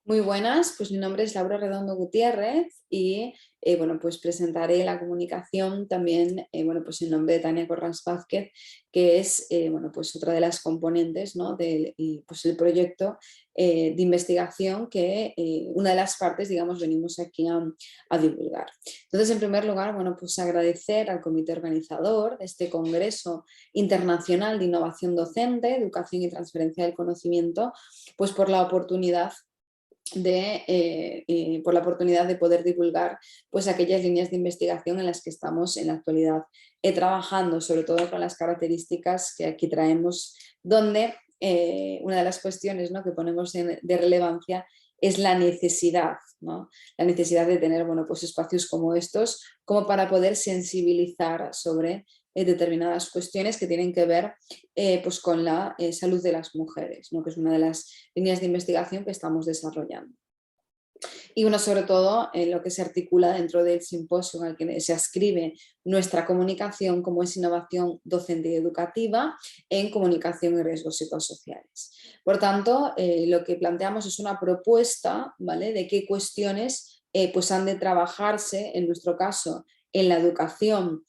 Muy buenas, pues mi nombre es Laura Redondo Gutiérrez y bueno, pues presentaré la comunicación también bueno, pues en nombre de Tania Corrás Vázquez, que es bueno, pues otra de las componentes, ¿no? Del y, pues el proyecto de investigación que una de las partes, digamos, venimos aquí a divulgar. Entonces, en primer lugar, bueno, pues agradecer al comité organizador de este Congreso Internacional de Innovación Docente, Educación y Transferencia del Conocimiento, pues por la oportunidad por la oportunidad de poder divulgar pues, aquellas líneas de investigación en las que estamos en la actualidad trabajando, sobre todo con las características que aquí traemos, donde una de las cuestiones, ¿no?, que ponemos de relevancia es la necesidad, ¿no? La necesidad de tener, bueno, pues espacios como estos, como para poder sensibilizar sobre determinadas cuestiones que tienen que ver pues con la salud de las mujeres, ¿no?, que es una de las líneas de investigación que estamos desarrollando. Y bueno, sobre todo en lo que se articula dentro del simposio al que se ascribe nuestra comunicación, como es innovación docente y educativa en comunicación y riesgos psicosociales. Por tanto, lo que planteamos es una propuesta, ¿vale?, de qué cuestiones pues han de trabajarse, en nuestro caso, en la educación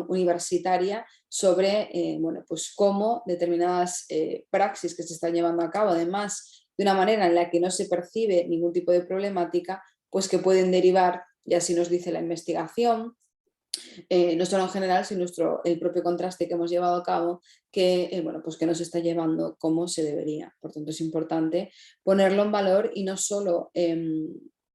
universitaria sobre bueno, pues cómo determinadas praxis que se están llevando a cabo, además de una manera en la que no se percibe ningún tipo de problemática, pues que pueden derivar, y así nos dice la investigación, no solo en general, sino el propio contraste que hemos llevado a cabo, que, bueno, pues que nos está llevando como se debería. Por tanto, es importante ponerlo en valor y no solo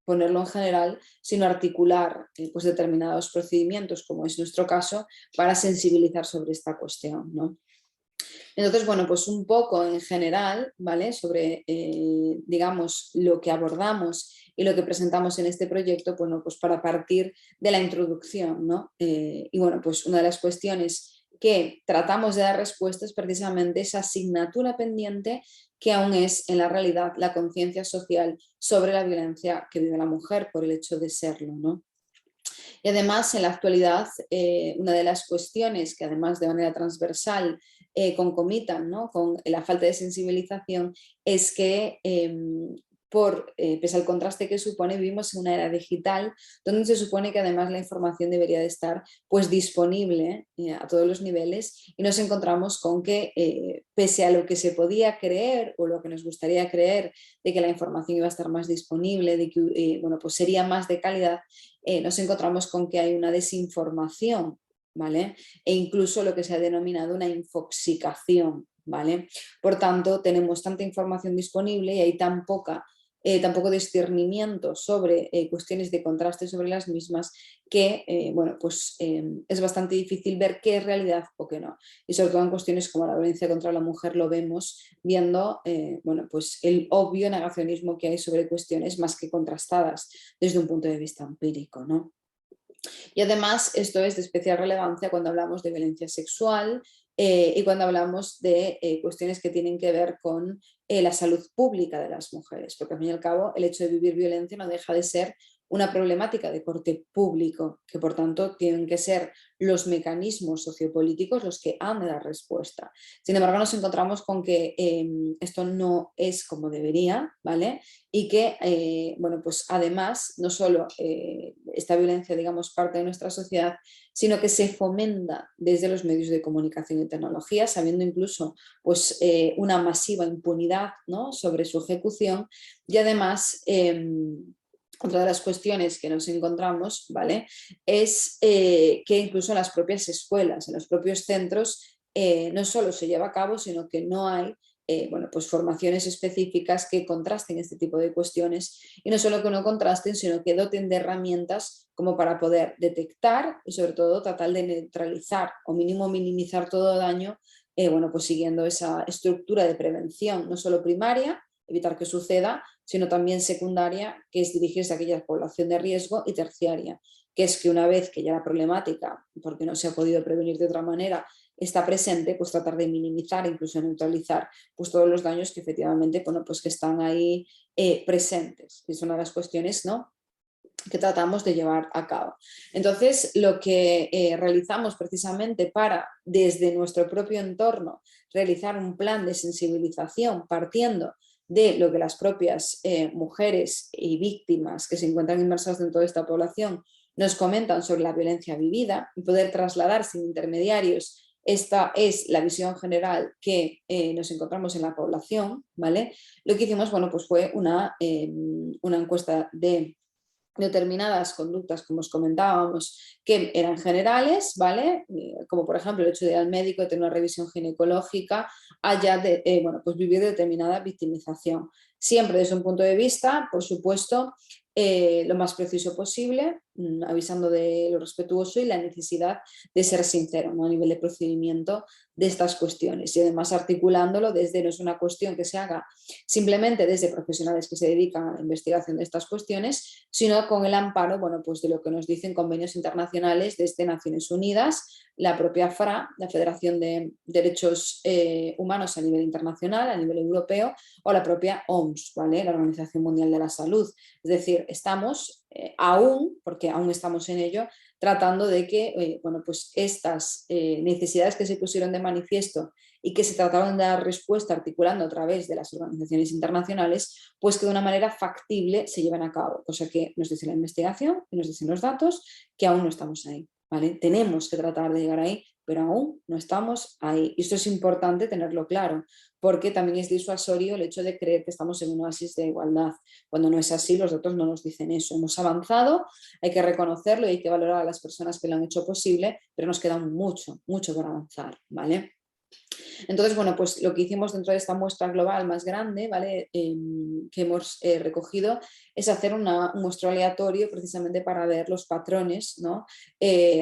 ponerlo en general, sino articular pues determinados procedimientos, como es nuestro caso, para sensibilizar sobre esta cuestión, ¿no? Entonces, bueno, pues un poco en general, ¿vale? Sobre, digamos, lo que abordamos y lo que presentamos en este proyecto, bueno, pues para partir de la introducción, ¿no? Y bueno, pues una de las cuestiones que tratamos de dar respuesta es precisamente esa asignatura pendiente que aún es en la realidad la conciencia social sobre la violencia que vive la mujer por el hecho de serlo, ¿no? Y además, en la actualidad, una de las cuestiones que además de manera transversal concomitan, ¿no?, con la falta de sensibilización es que pese al contraste que supone, vivimos en una era digital donde se supone que además la información debería de estar pues disponible a todos los niveles, y nos encontramos con que pese a lo que se podía creer o lo que nos gustaría creer de que la información iba a estar más disponible, de que bueno, pues sería más de calidad, nos encontramos con que hay una desinformación, ¿vale? E incluso lo que se ha denominado una infoxicación, ¿vale? Por tanto, tenemos tanta información disponible y hay tan poco discernimiento sobre cuestiones de contraste sobre las mismas que, bueno, pues es bastante difícil ver qué es realidad o qué no. Y sobre todo en cuestiones como la violencia contra la mujer lo vemos viendo, bueno, pues el obvio negacionismo que hay sobre cuestiones más que contrastadas desde un punto de vista empírico, ¿no? Y además esto es de especial relevancia cuando hablamos de violencia sexual y cuando hablamos de cuestiones que tienen que ver con la salud pública de las mujeres, porque al fin y al cabo el hecho de vivir violencia no deja de ser una problemática de corte público, que por tanto tienen que ser los mecanismos sociopolíticos los que han de dar respuesta. Sin embargo, nos encontramos con que esto no es como debería, ¿vale? Y que, bueno, pues además, no solo esta violencia, digamos, parte de nuestra sociedad, sino que se fomenta desde los medios de comunicación y tecnología, sabiendo incluso pues, una masiva impunidad, ¿no?, sobre su ejecución, y además otra de las cuestiones que nos encontramos, ¿vale?, es que incluso en las propias escuelas, en los propios centros, no solo se lleva a cabo, sino que no hay bueno, pues formaciones específicas que contrasten este tipo de cuestiones, y no solo que no contrasten, sino que doten de herramientas como para poder detectar y sobre todo tratar de neutralizar o mínimo minimizar todo daño, bueno, pues siguiendo esa estructura de prevención, no solo primaria, evitar que suceda, sino también secundaria, que es dirigirse a aquella población de riesgo, y terciaria, que es que una vez que ya la problemática, porque no se ha podido prevenir de otra manera, está presente, pues tratar de minimizar, incluso neutralizar, pues todos los daños que efectivamente, bueno, pues que están ahí presentes. Es una de las cuestiones, ¿no?, que tratamos de llevar a cabo. Entonces, lo que realizamos precisamente para, desde nuestro propio entorno, realizar un plan de sensibilización partiendo de lo que las propias mujeres y víctimas que se encuentran inmersas dentro de esta población nos comentan sobre la violencia vivida y poder trasladar sin intermediarios. Esta es la visión general que nos encontramos en la población, ¿vale? Lo que hicimos, bueno, pues fue una encuesta de determinadas conductas, como os comentábamos, que eran generales, ¿vale? Como por ejemplo el hecho de ir al médico, de tener una revisión ginecológica, haya de, bueno, pues vivir determinada victimización. Siempre desde un punto de vista, por supuesto, lo más preciso posible, avisando de lo respetuoso y la necesidad de ser sincero, ¿no? A nivel de procedimiento de estas cuestiones y además articulándolo desde, no es una cuestión que se haga simplemente desde profesionales que se dedican a la investigación de estas cuestiones, sino con el amparo, bueno, pues de lo que nos dicen convenios internacionales desde Naciones Unidas, la propia FRA, la Federación de Derechos Humanos a nivel internacional, a nivel europeo, o la propia OMS, ¿vale? La Organización Mundial de la Salud. Es decir, estamos aún, porque aún estamos en ello, tratando de que bueno, pues estas necesidades que se pusieron de manifiesto y que se trataron de dar respuesta articulando a través de las organizaciones internacionales, pues que de una manera factible se lleven a cabo, cosa que nos dice la investigación y nos dicen los datos, que aún no estamos ahí, ¿vale? Tenemos que tratar de llegar ahí, pero aún no estamos ahí. Y esto es importante tenerlo claro, porque también es disuasorio el hecho de creer que estamos en un oasis de igualdad. Cuando no es así, los datos no nos dicen eso. Hemos avanzado, hay que reconocerlo y hay que valorar a las personas que lo han hecho posible, pero nos queda mucho, mucho por avanzar, ¿vale? Entonces, bueno, pues lo que hicimos dentro de esta muestra global más grande, ¿vale? Que hemos recogido, es hacer un muestreo aleatorio precisamente para ver los patrones, ¿no?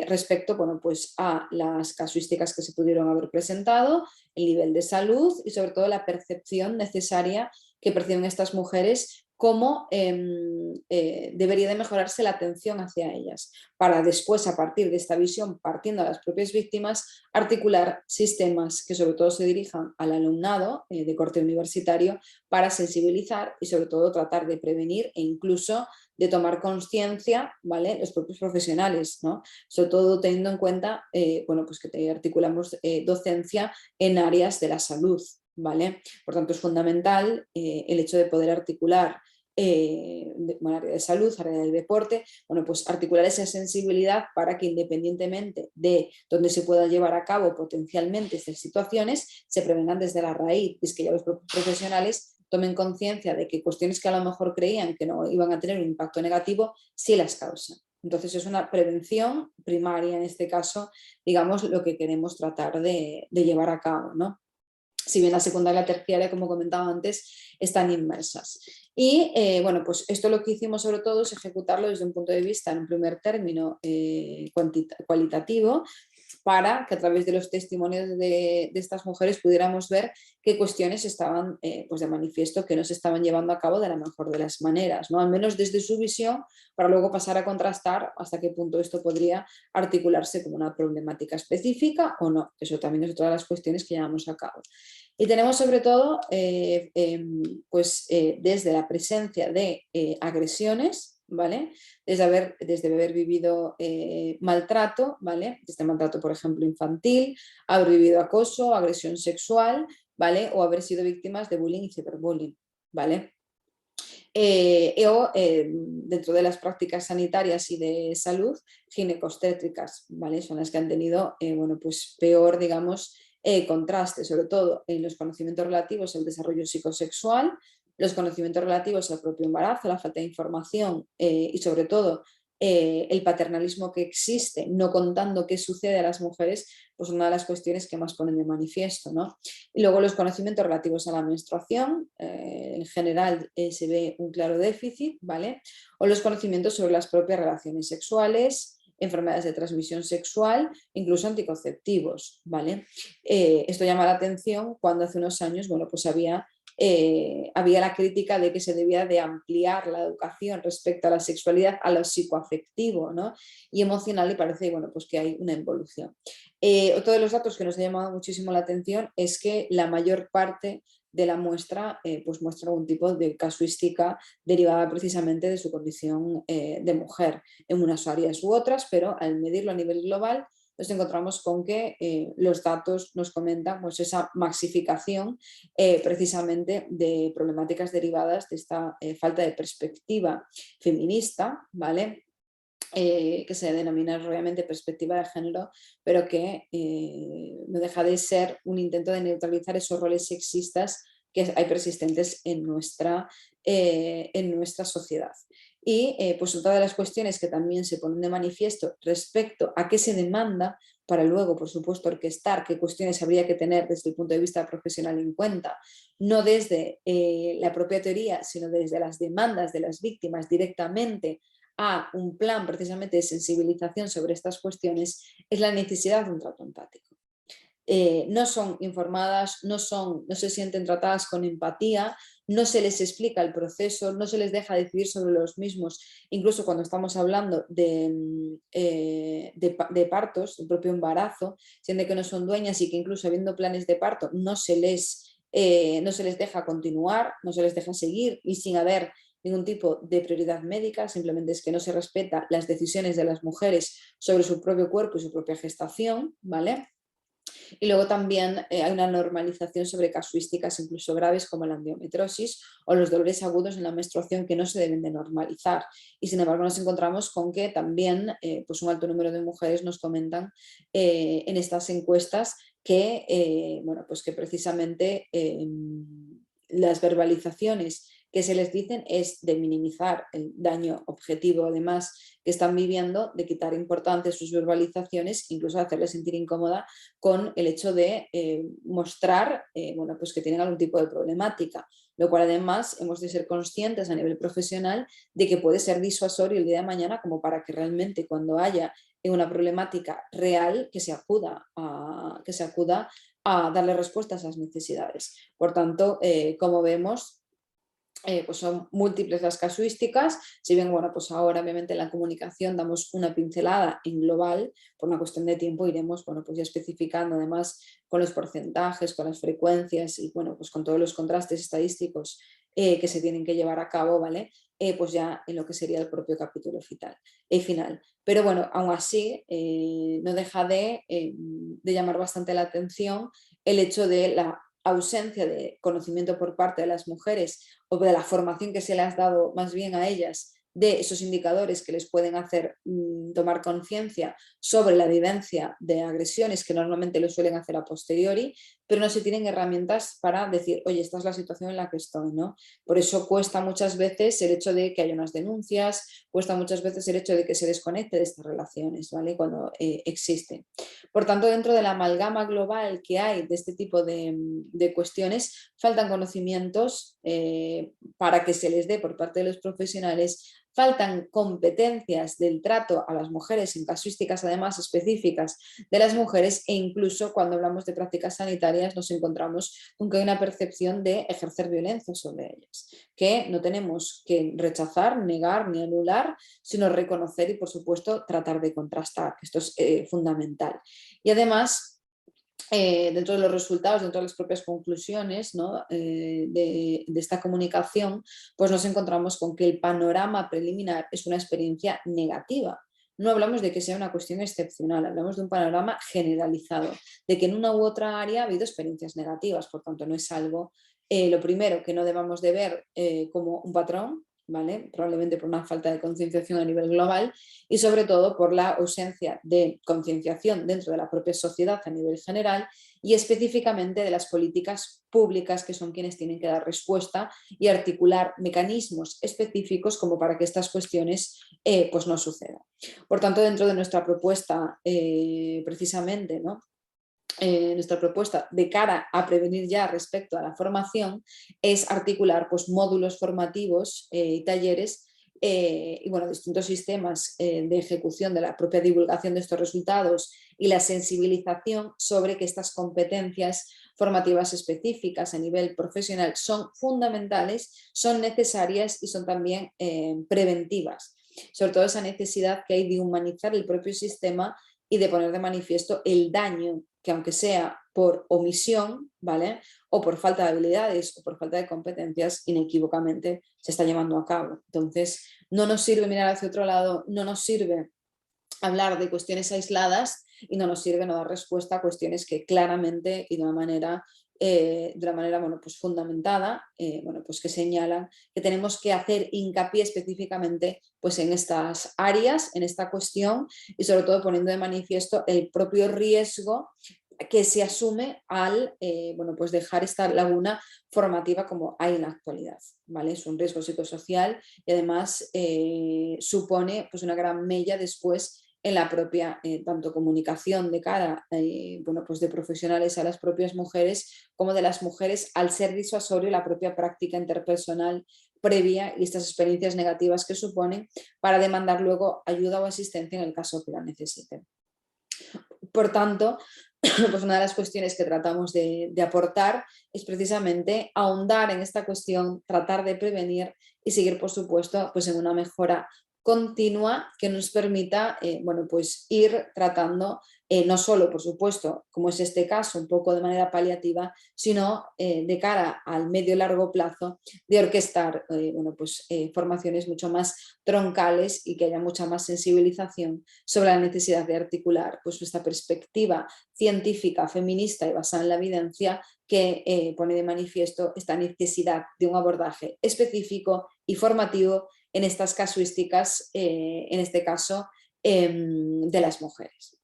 Respecto, bueno, pues a las casuísticas que se pudieron haber presentado, el nivel de salud y sobre todo la percepción necesaria que perciben estas mujeres, cómo debería de mejorarse la atención hacia ellas, para después, a partir de esta visión, partiendo a las propias víctimas, articular sistemas que sobre todo se dirijan al alumnado de corte universitario para sensibilizar y sobre todo tratar de prevenir e incluso de tomar conciencia, ¿vale? Los propios profesionales, ¿no? Sobre todo teniendo en cuenta, bueno, pues que articulamos docencia en áreas de la salud, ¿vale? Por tanto, es fundamental el hecho de poder articular área de salud, área del deporte, bueno, pues articular esa sensibilidad para que independientemente de donde se pueda llevar a cabo potencialmente estas situaciones, se prevengan desde la raíz, y es que ya los propios profesionales tomen conciencia de que cuestiones que a lo mejor creían que no iban a tener un impacto negativo, sí las causan. Entonces es una prevención primaria, en este caso, digamos, lo que queremos tratar de llevar a cabo, ¿no? Si bien la secundaria y la terciaria, como comentaba antes, están inmersas. Y bueno, pues esto lo que hicimos sobre todo es ejecutarlo desde un punto de vista, en un primer término, cualitativo, para que a través de los testimonios de estas mujeres pudiéramos ver qué cuestiones estaban pues de manifiesto que no se estaban llevando a cabo de la mejor de las maneras, ¿no? Al menos desde su visión, para luego pasar a contrastar hasta qué punto esto podría articularse como una problemática específica o no. Eso también es otra de las cuestiones que llevamos a cabo. Y tenemos sobre todo pues, desde la presencia de agresiones, ¿vale? Desde haber vivido maltrato, ¿vale? Desde maltrato, por ejemplo, infantil, haber vivido acoso, agresión sexual, ¿vale? O haber sido víctimas de bullying y ciberbullying, ¿vale? Dentro de las prácticas sanitarias y de salud, ginecostétricas, ¿vale? Son las que han tenido, bueno, pues peor, digamos, contraste, sobre todo en los conocimientos relativos al desarrollo psicosexual, los conocimientos relativos al propio embarazo, la falta de información y sobre todo el paternalismo que existe, no contando qué sucede a las mujeres, pues una de las cuestiones que más ponen de manifiesto, ¿no? Y luego los conocimientos relativos a la menstruación, en general se ve un claro déficit, ¿vale? O los conocimientos sobre las propias relaciones sexuales, enfermedades de transmisión sexual, incluso anticonceptivos, ¿vale? Esto llama la atención cuando hace unos años, bueno, pues había la crítica de que se debía de ampliar la educación respecto a la sexualidad a lo psicoafectivo, ¿no? Y emocional, y parece, bueno, pues que hay una evolución. Otro de los datos que nos ha llamado muchísimo la atención es que la mayor parte de la muestra pues muestra algún tipo de casuística derivada precisamente de su condición de mujer en unas áreas u otras, pero al medirlo a nivel global nos encontramos con que los datos nos comentan pues, esa maxificación precisamente de problemáticas derivadas de esta falta de perspectiva feminista, ¿vale? Que se denomina obviamente perspectiva de género, pero que no deja de ser un intento de neutralizar esos roles sexistas que hay persistentes en nuestra sociedad. Y pues otra de las cuestiones que también se ponen de manifiesto respecto a qué se demanda para luego, por supuesto, orquestar qué cuestiones habría que tener desde el punto de vista profesional en cuenta, no desde la propia teoría, sino desde las demandas de las víctimas directamente a un plan precisamente de sensibilización sobre estas cuestiones, es la necesidad de un trato empático. No son informadas, no se sienten tratadas con empatía, no se les explica el proceso, no se les deja decidir sobre los mismos, incluso cuando estamos hablando de partos, el propio embarazo, siendo que no son dueñas y que incluso habiendo planes de parto no se les deja continuar, no se les deja seguir y sin haber ningún tipo de prioridad médica, simplemente es que no se respeta las decisiones de las mujeres sobre su propio cuerpo y su propia gestación, ¿vale? Y luego también hay una normalización sobre casuísticas incluso graves como la endometriosis o los dolores agudos en la menstruación que no se deben de normalizar. Y sin embargo nos encontramos con que también pues un alto número de mujeres nos comentan en estas encuestas que, bueno, pues que precisamente las verbalizaciones que se les dicen es de minimizar el daño objetivo, además, que están viviendo, de quitar importancia a sus verbalizaciones, incluso hacerles sentir incómoda con el hecho de mostrar bueno, pues que tienen algún tipo de problemática, lo cual además hemos de ser conscientes a nivel profesional de que puede ser disuasorio el día de mañana como para que realmente cuando haya una problemática real que se acuda a darle respuesta a esas necesidades. Por tanto, como vemos, pues son múltiples las casuísticas, si bien bueno, pues ahora obviamente en la comunicación damos una pincelada en global, por una cuestión de tiempo iremos bueno, pues ya especificando además con los porcentajes, con las frecuencias y bueno, pues con todos los contrastes estadísticos que se tienen que llevar a cabo, ¿vale? Pues ya en lo que sería el propio capítulo final. Pero bueno, aún así no deja de llamar bastante la atención el hecho de la ausencia de conocimiento por parte de las mujeres o de la formación que se les ha dado más bien a ellas de esos indicadores que les pueden hacer tomar conciencia sobre la vivencia de agresiones que normalmente lo suelen hacer a posteriori, pero no se tienen herramientas para decir, oye, esta es la situación en la que estoy, ¿no? Por eso cuesta muchas veces el hecho de que haya unas denuncias, cuesta muchas veces el hecho de que se desconecte de estas relaciones, ¿vale? Cuando existen. Por tanto, dentro de la amalgama global que hay de este tipo de cuestiones, faltan conocimientos para que se les dé por parte de los profesionales, faltan competencias del trato a las mujeres en casuísticas además específicas de las mujeres e incluso cuando hablamos de prácticas sanitarias nos encontramos con que hay una percepción de ejercer violencia sobre ellas, que no tenemos que rechazar, negar ni anular, sino reconocer y por supuesto tratar de contrastar, esto es fundamental. Y además, dentro de los resultados, dentro de las propias conclusiones, ¿no? de esta comunicación, pues nos encontramos con que el panorama preliminar es una experiencia negativa. No hablamos de que sea una cuestión excepcional, hablamos de un panorama generalizado, de que en una u otra área ha habido experiencias negativas, por tanto no es algo, lo primero, que no debamos de ver como un patrón, ¿vale? Probablemente por una falta de concienciación a nivel global y sobre todo por la ausencia de concienciación dentro de la propia sociedad a nivel general y específicamente de las políticas públicas que son quienes tienen que dar respuesta y articular mecanismos específicos como para que estas cuestiones pues no sucedan. Por tanto, dentro de nuestra propuesta precisamente, ¿no? Nuestra propuesta de cara a prevenir ya respecto a la formación es articular pues, módulos formativos y talleres y bueno, distintos sistemas de ejecución de la propia divulgación de estos resultados y la sensibilización sobre que estas competencias formativas específicas a nivel profesional son fundamentales, son necesarias y son también preventivas. Sobre todo esa necesidad que hay de humanizar el propio sistema y de poner de manifiesto el daño que aunque sea por omisión, ¿vale? O por falta de habilidades o por falta de competencias, inequívocamente se está llevando a cabo. Entonces, no nos sirve mirar hacia otro lado, no nos sirve hablar de cuestiones aisladas y no nos sirve no dar respuesta a cuestiones que claramente y de una manera bueno, pues fundamentada, bueno, pues que señalan que tenemos que hacer hincapié específicamente pues en estas áreas, en esta cuestión y sobre todo poniendo de manifiesto el propio riesgo que se asume al bueno, pues dejar esta laguna formativa como hay en la actualidad. ¿Vale? Es un riesgo psicosocial y además supone pues, una gran mella después en la propia tanto comunicación de cara bueno, pues de profesionales a las propias mujeres como de las mujeres al ser disuasorio la propia práctica interpersonal previa y estas experiencias negativas que suponen para demandar luego ayuda o asistencia en el caso que la necesiten. Por tanto, pues una de las cuestiones que tratamos de aportar es precisamente ahondar en esta cuestión, tratar de prevenir y seguir, por supuesto, pues en una mejora continua que nos permita bueno, pues ir tratando no solo, por supuesto, como es este caso, un poco de manera paliativa, sino de cara al medio y largo plazo de orquestar bueno, pues, formaciones mucho más troncales y que haya mucha más sensibilización sobre la necesidad de articular pues, esta perspectiva científica, feminista y basada en la evidencia que pone de manifiesto esta necesidad de un abordaje específico y formativo en estas casuísticas, en este caso, de las mujeres.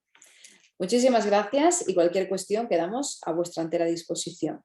Muchísimas gracias y cualquier cuestión quedamos a vuestra entera disposición.